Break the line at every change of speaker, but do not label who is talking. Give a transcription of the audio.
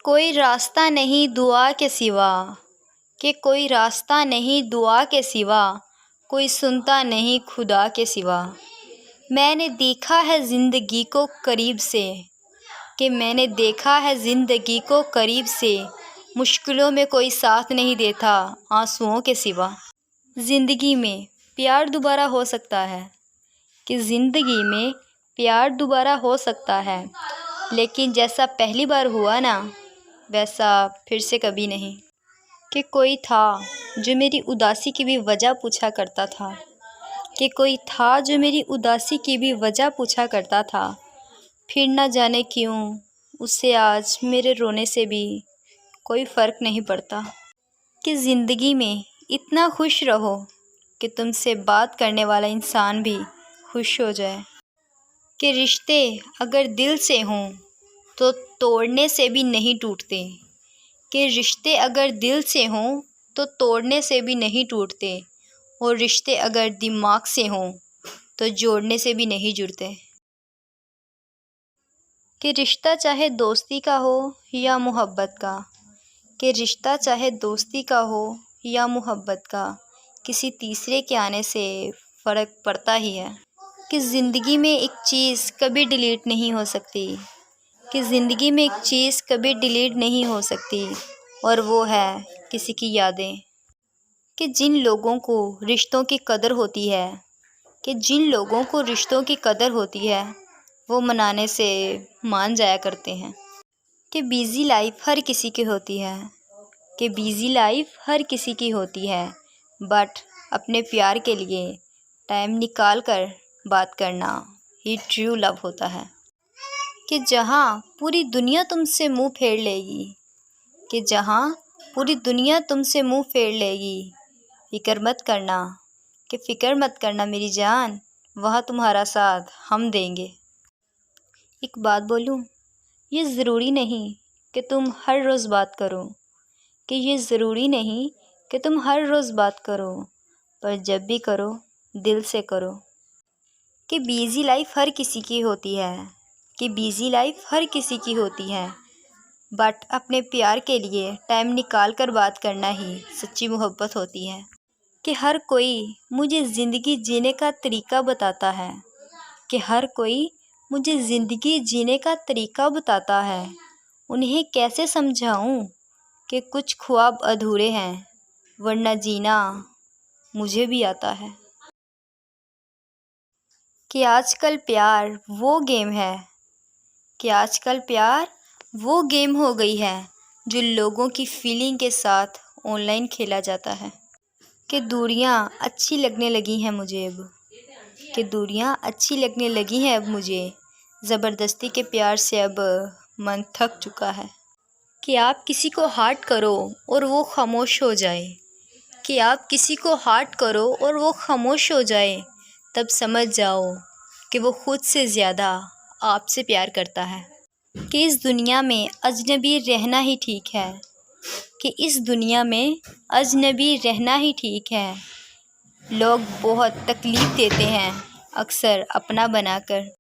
कोई रास्ता नहीं दुआ के सिवा, कि कोई रास्ता नहीं दुआ के सिवा, कोई सुनता नहीं खुदा के सिवा। मैंने देखा है ज़िंदगी को करीब से, कि मैंने देखा है ज़िंदगी को करीब से, मुश्किलों में कोई साथ नहीं देता आंसुओं के सिवा। ज़िंदगी में प्यार दोबारा हो सकता है, कि ज़िंदगी में प्यार दोबारा हो सकता है, लेकिन जैसा पहली बार हुआ ना वैसा फिर से कभी नहीं। कि कोई था जो मेरी उदासी की भी वजह पूछा करता था, कि कोई था जो मेरी उदासी की भी वजह पूछा करता था, फिर ना जाने क्यों उससे आज मेरे रोने से भी कोई फ़र्क नहीं पड़ता। कि ज़िंदगी में इतना खुश रहो कि तुमसे बात करने वाला इंसान भी खुश हो जाए। कि रिश्ते अगर दिल से हों तो तोड़ने से भी नहीं टूटते, कि रिश्ते अगर दिल से हों तो तोड़ने से भी नहीं टूटते, और रिश्ते अगर दिमाग से हों तो जोड़ने से भी नहीं जुड़ते। कि रिश्ता चाहे दोस्ती का हो या मोहब्बत का, कि रिश्ता चाहे दोस्ती का हो या मोहब्बत का, किसी तीसरे के आने से फ़र्क पड़ता ही है। कि ज़िंदगी में एक चीज़ कभी डिलीट नहीं हो सकती, कि ज़िंदगी में एक चीज़ कभी डिलीट नहीं हो सकती, और वो है किसी की यादें। कि जिन लोगों को रिश्तों की कदर होती है, कि जिन लोगों को रिश्तों की कदर होती है वो मनाने से मान जाया करते हैं। कि बिज़ी लाइफ हर किसी की होती है, कि बिज़ी लाइफ हर किसी की होती है, बट अपने प्यार के लिए टाइम निकाल कर बात करना ही ट्रू लव होता है। कि जहाँ पूरी दुनिया तुमसे मुंह फेर लेगी, कि जहाँ पूरी दुनिया तुमसे मुंह फेर लेगी, फ़िक्र मत करना, कि फ़िक्र मत करना मेरी जान, वहाँ तुम्हारा साथ हम देंगे। एक बात बोलूँ, ये ज़रूरी नहीं कि तुम हर रोज़ बात करो, कि ये ज़रूरी नहीं कि तुम हर रोज़ बात करो, पर जब भी करो दिल से करो। कि बिज़ी लाइफ हर किसी की होती है, कि बिज़ी लाइफ हर किसी की होती है, बट अपने प्यार के लिए टाइम निकाल कर बात करना ही सच्ची मोहब्बत होती है। कि हर कोई मुझे ज़िंदगी जीने का तरीका बताता है, कि हर कोई मुझे ज़िंदगी जीने का तरीका बताता है, उन्हें कैसे समझाऊं कि कुछ ख्वाब अधूरे हैं, वरना जीना मुझे भी आता है। कि आजकल प्यार वो गेम है, कि आजकल प्यार वो गेम हो गई है जो लोगों की फीलिंग के साथ ऑनलाइन खेला जाता है। कि दूरियां अच्छी लगने लगी हैं मुझे अब, कि दूरियां अच्छी लगने लगी हैं अब मुझे, ज़बरदस्ती के प्यार से अब मन थक चुका है। कि आप किसी को हार्ट करो और वो खामोश हो जाए, कि आप किसी को हार्ट करो और वो खामोश हो जाए, तब समझ जाओ कि वो खुद से ज़्यादा आपसे प्यार करता है। कि इस दुनिया में अजनबी रहना ही ठीक है, कि इस दुनिया में अजनबी रहना ही ठीक है। लोग बहुत तकलीफ़ देते हैं अक्सर अपना बनाकर,